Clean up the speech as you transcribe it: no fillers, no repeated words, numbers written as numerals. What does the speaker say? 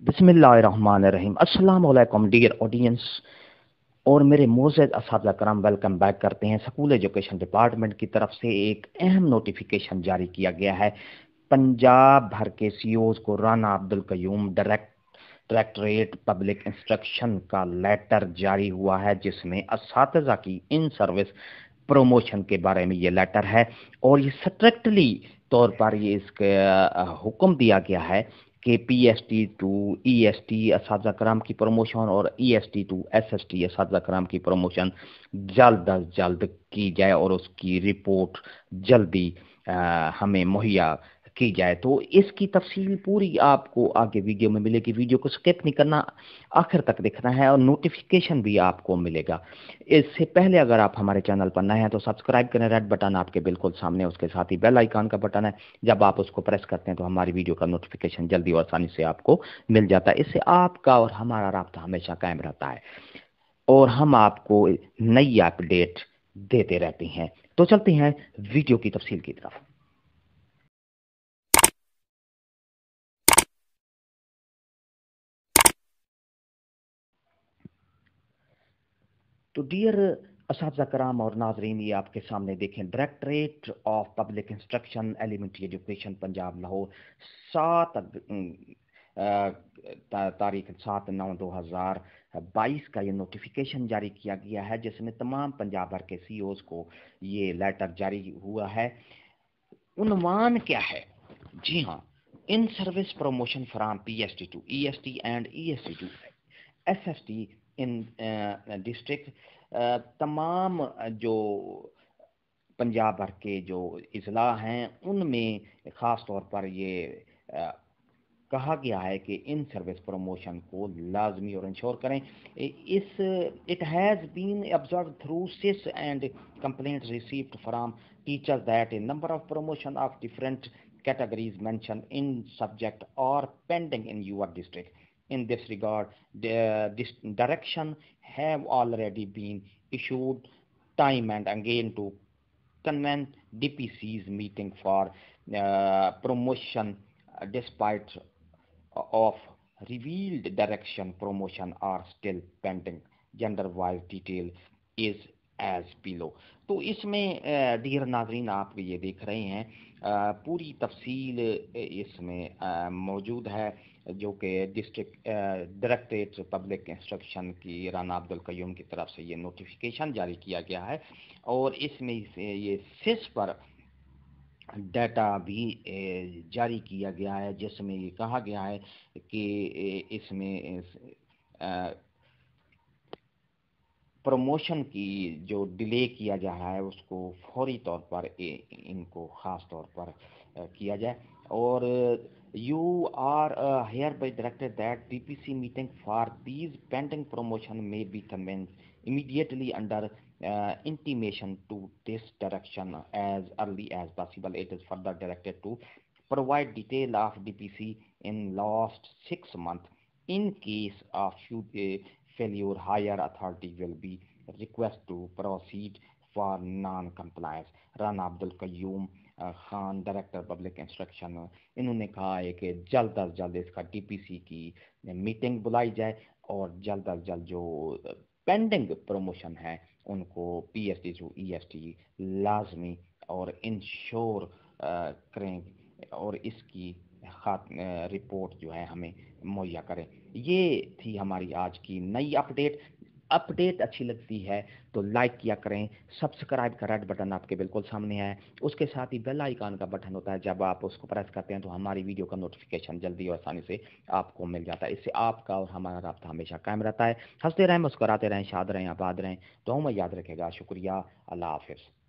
बिस्मिल्लाहिर्रहमानिर्रहीम। अस्सलाम वालेकुम डियर ऑडियंस और मेरे मोअज़्ज़ज़ असहाब करम, वेलकम बैक करते हैं। स्कूल एजुकेशन डिपार्टमेंट की तरफ से एक अहम नोटिफिकेशन जारी किया गया है। पंजाब भर के सीईओज़ को Rana Abdul Qayyum directorate public instruction का लेटर जारी हुआ है, जिसमें असातिज़ा की इन सर्विस प्रमोशन के बारे में ये लेटर है। और ये स्ट्रिक्टली तौर पर ये इसका हुक्म दिया गया है कि पीएसटी टू ईएसटी असातिज़ा कराम की प्रमोशन और ईएसटी टू एसएसटी असातिज़ा कराम की प्रमोशन जल्द अज जल्द की जाए और उसकी रिपोर्ट जल्दी हमें मुहैया की जाए। तो इसकी तफसील पूरी आपको आगे वीडियो में मिलेगी। वीडियो को स्किप नहीं करना, आखिर तक देखना है और नोटिफिकेशन भी आपको मिलेगा। इससे पहले अगर आप हमारे चैनल पर नए हैं तो सब्सक्राइब करें, रेड बटन आपके बिल्कुल सामने, उसके साथ ही बेल आइकन का बटन है। जब आप उसको प्रेस करते हैं तो हमारी वीडियो का नोटिफिकेशन जल्दी और आसानी से आपको मिल जाता है। इससे आपका और हमारा राब्ता हमेशा कायम रहता है और हम आपको नई अपडेट देते रहते हैं। तो चलते हैं वीडियो की तफसील की तरफ। तो डियर असातिज़ा कराम और नाजरीन, ये आपके सामने देखें, directorate of public instruction elementary education Punjab Lahore 7 तारीख 7/9/2022 का ये नोटिफिकेशन जारी किया गया है, जिसमें तमाम पंजाब भर के सीईओज को ये लेटर जारी हुआ है। उन्वान क्या है? जी हाँ, in service promotion from PST to EST and EST to SST in district. तमाम जो पंजाब भर के जो इजला हैं उनमें ख़ास तौर पर ये कहा गया है कि इन सर्विस प्रमोशन को लाजमी और इंश्योर करें। इस it has been observe through सिस and complaints received from teachers that a number of promotion of different categories mentioned in subject or pending in your district. In this regard, this direction have already been issued time and again to convene DPC's meeting for promotion, despite of revealed direction promotion are still pending. Gender wise detail is as below. तो इसमें dear नाजरीन, आप ये देख रहे हैं पूरी तफसील इसमें मौजूद है, जो कि डिस्ट्रिक्ट डायरेक्टरेट पब्लिक इंस्ट्रक्शन की राना अब्दुल कयूम की तरफ से ये नोटिफिकेशन जारी किया गया है। और इसमें ये सिस पर डाटा भी जारी किया गया है, जिसमें ये कहा गया है कि इसमें प्रमोशन की जो डिले किया जा रहा है उसको फौरी तौर पर इनको ख़ास तौर पर किया जाए। और you are hereby directed that DPC meeting for these pending promotion may be commenced immediately under intimation to this direction as early as possible. It is further directed to provide detail of DPC in last 6 months. In case of failure, higher authority will be request to proceed for non-compliance. Rana Abdul Qayyum Khan, director public instruction, इन्होंने कहा है कि जल्द अज जल्द इसका DPC की meeting बुलाई जाए और जल्द अज जल्द जो पेंडिंग प्रमोशन है उनको पीएसटी टू ईएसटी लाजमी और इंश्योर करें और इसकी रिपोर्ट जो है हमें मुहैया करें। ये थी हमारी आज की नई अपडेट अच्छी लगती है तो लाइक किया करें, सब्सक्राइब का रेड बटन आपके बिल्कुल सामने है, उसके साथ ही बेल आइकन का बटन होता है। जब आप उसको प्रेस करते हैं तो हमारी वीडियो का नोटिफिकेशन जल्दी और आसानी से आपको मिल जाता है। इससे आपका और हमारा राब्ता हमेशा कायम रहता है। हंसते रहें, मुस्कुराते रहें, शाद रहें, आबाद रहें। दुआ में याद रखेगा। शुक्रिया। अल्लाह हाफिज़।